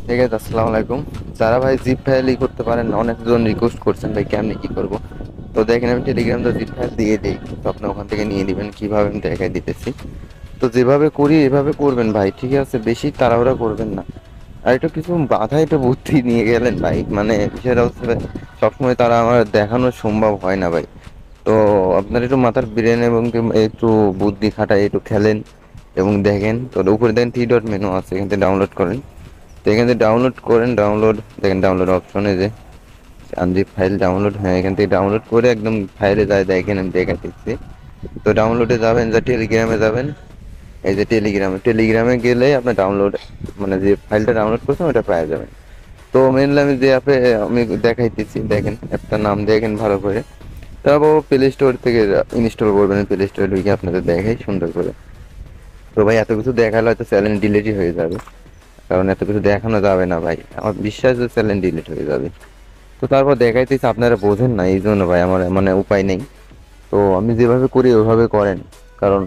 ঠিক আছে, আসসালামু আলাইকুম। যারা ভাই জিপ ফাইল করতে পারেন না, অনেকজন রিকোয়েস্ট করছেন ভাই কেমনি কি করব। তো দেখেন আমি টেলিগ্রামটা জিপ ফাইল দিয়ে দিই, তো আপনি ওখান থেকে নিয়ে নেবেন কিভাবে আমি দেখাই দিতেছি। তো যেভাবে করি এভাবে করবেন ভাই, ঠিক আছে? বেশি তাড়াহুড়া করবেন না। আর একটু কিছু বাধা একটু বুদ্ধি নিয়ে গেলেন ভাই, মানে বিষয়টা হচ্ছে ভাই, সবসময় তারা আমার দেখানো সম্ভব হয় না ভাই। তো আপনার একটু মাথার ব্রেন এবং একটু বুদ্ধি খাটায় একটু খেলেন এবং দেখেন। তো উপরে দেখেন থ্রি ডট মেনু আছে, এখান থেকে ডাউনলোড করেন। তো এখান থেকে ডাউনলোড করেন, ডাউনলোড দেখেন ডাউনলোড অপশনে যে আনজিপ ফাইল ডাউনলোড, হ্যাঁ এখান থেকে ডাউনলোড করে একদম ফাইলে যায় দেখেন, আমি দেখা দিচ্ছি। তো ডাউনলোডে যাবেন, যা টেলিগ্রামে যাবেন। এই যে টেলিগ্রামে গেলে আপনার ডাউনলোড, মানে যে ফাইলটা ডাউনলোড করছেন ওটা পেয়ে যাবেন। তো মেনলি আমি যে অ্যাপে আমি দেখাইতেছি, দেখেন অ্যাপটার নাম দেখেন ভালো করে। তারপর প্লে স্টোর থেকে ইনস্টল করবেন, প্লে স্টোরে ঢুকে আপনাদের দেখাই সুন্দর করে। তো ভাই এত কিছু দেখালে হয়তো চ্যানেল ডিলিটই হয়ে যাবে, কারণ এত কিছু দেখানো যাবে না ভাই, আমার বিশ্বাস যে চ্যানেল ডিলিট হয়ে যাবে। তো তারপর দেখাইতেছি, আপনারা বোঝেন না এই জন্য ভাই আমার মানে উপায় নেই। তো আমি যেভাবে করি ওইভাবে করেন, কারণ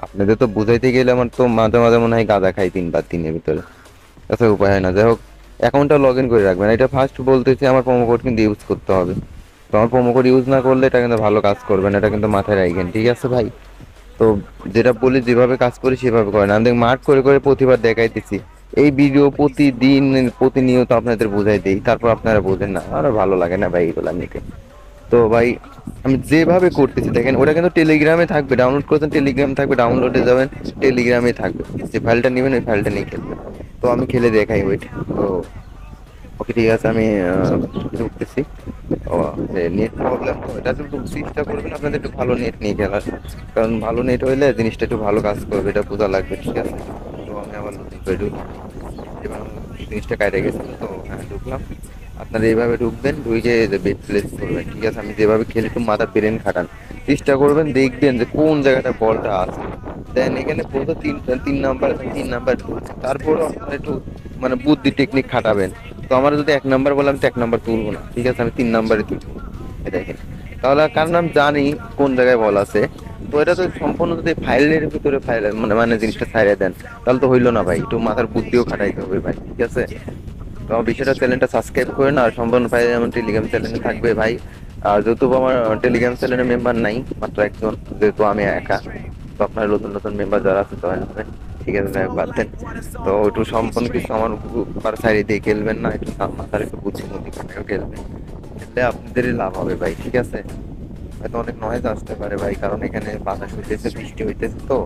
আপনাদের তো বুঝাইতে গেলে আমার তো মাঝে মাঝে মনে হয় গাঁজা খাই 3 বার দিনের ভিতরে, তাছাড়া উপায় হয় না। যাই হোক, অ্যাকাউন্টটা লগ ইন করে রাখবেন। এটা ফার্স্ট বলতেছি, আমার প্রোমো কোড কিন্তু ইউজ করতে হবে। তো আমার প্রোমো কোড ইউজ না করলে এটা কিন্তু ভালো কাজ করবে না, এটা কিন্তু মাথায় রাখবেন, ঠিক আছে ভাই? তো যেটা বলি যেভাবে কাজ করি সেভাবে করেন। আমি মার্ক করে করে প্রতিবার দেখাইতেছি, এই ভিডিও প্রতিদিন প্রতিনিয়ত আপনাদের বোঝাই দিই, তারপর আপনারা বোঝেন না, আর ভালো লাগে না ভাই এগুলো নিতে। তো ভাই আমি যেভাবে করতেছি দেখেন, ওটা কিন্তু টেলিগ্রামে থাকবে, ডাউনলোড করছেন টেলিগ্রাম থাকবে, ডাউনলোডে যাবেন টেলিগ্রামে থাকবে, যে ফাইলটা নেবেন ওই ফাইলটা নিয়ে খেলবেন। তো আমি খেলে দেখাই, ওইট। তো ওকে ঠিক আছে, আমি ঢুকতেছি। ও নেট প্রবলেম, তো এটা একটু চেষ্টা করবেন আপনাদের একটু ভালো নেট নিয়ে খেলার, কারণ ভালো নেট হইলে জিনিসটা একটু ভালো কাজ করবে, এটা বোঝা লাগবে, ঠিক আছে? তো আমি আবার নতুন করে ঢুকলাম, এবার জিনিসটা কাটে গেছিল, তো হ্যাঁ ঢুকলাম। আপনারা এইভাবে ঢুকবেন, ঢুকে বেড প্লেস করবেন, ঠিক আছে? আমি যেভাবে খেলি একটু মাথা ব্রেন খাটান, চেষ্টা করবেন, দেখবেন যে কোন জায়গাটা বলটা আছে। দেন এখানে বলতো তিন নাম্বার ঢুকছে, তারপর আপনারা একটু মানে বুদ্ধি টেকনিক খাটাবেন। তো আমার যদি 1 নাম্বার বলে, আমি তো 1 নাম্বার তুলবো না, ঠিক আছে? আমি 3 নাম্বারে তুলবো, এই দেখেন। তাহলে কারণ আমি জানি কোন জায়গায় বল আছে। তো এটা তো সম্পূর্ণ যদি ফাইলের ভিতরে ফাইল মানে মানে জিনিসটা ছাইড়ে দেন, তাহলে তো হইলো না ভাই, একটু মাথার বুদ্ধিও খাটাইতে হবে ভাই, ঠিক আছে? তো আমার বিষয়টা, চ্যানেলটা সাবস্ক্রাইব করেন, আর সম্পূর্ণ ফাইল আমার টেলিগ্রাম চ্যানেলে থাকবে ভাই। আর যেহেতু আমার টেলিগ্রাম চ্যানেলের মেম্বার নাই, মাত্র একজন, যেহেতু আমি একা। তো আপনার নতুন নতুন মেম্বার যারা আছে জয়েন হবেন, ঠিক আছে? যাই হোক, বাদ দেন। তো একটু সম্পূর্ণ কিছু আমার উপর সাইডে দিয়ে খেলবেন না, একটু মাথার একটু বুদ্ধি বুদ্ধি খাটাও খেলবেন, খেললে আপনাদেরই লাভ হবে ভাই, ঠিক আছে? হয়তো অনেক নয়েজ আসতে পারে ভাই, কারণ এখানে বাতাস হইতেছে, বৃষ্টি হইতেছে, তো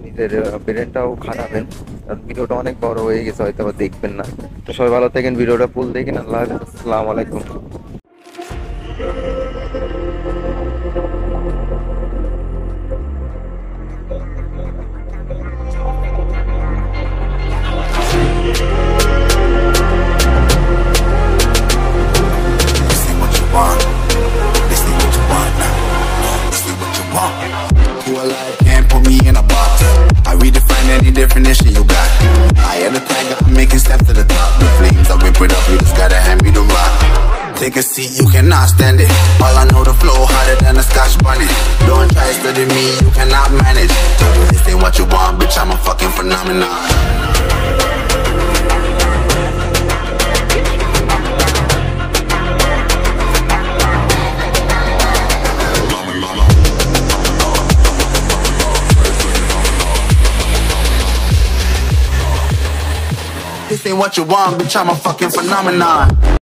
নিজের ব্রেনটাও খাটাবেন। কারণ ভিডিওটা অনেক বড় হয়ে গেছে, হয়তো আবার দেখবেন না। তো সবাই ভালো থাকেন, ভিডিওটা ফুল দেখেন। আল্লাহ হাফেজ, আসসালামু আলাইকুম। This ain't what you want. This ain't what you want. This ain't what you want. Who alive can't put me in a box. I redefine any definition you got. I am the tiger, I'm making steps to the top. The flames, I whip it up, you just gotta hand me the rock. Take a seat, you cannot stand it. All I know, the flow harder than a Scotch bunny. Don't try to study me, you cannot manage. This ain't what you want, bitch, I'm a fucking phenomenon. This ain't what you want, bitch, I'm a fucking phenomenon.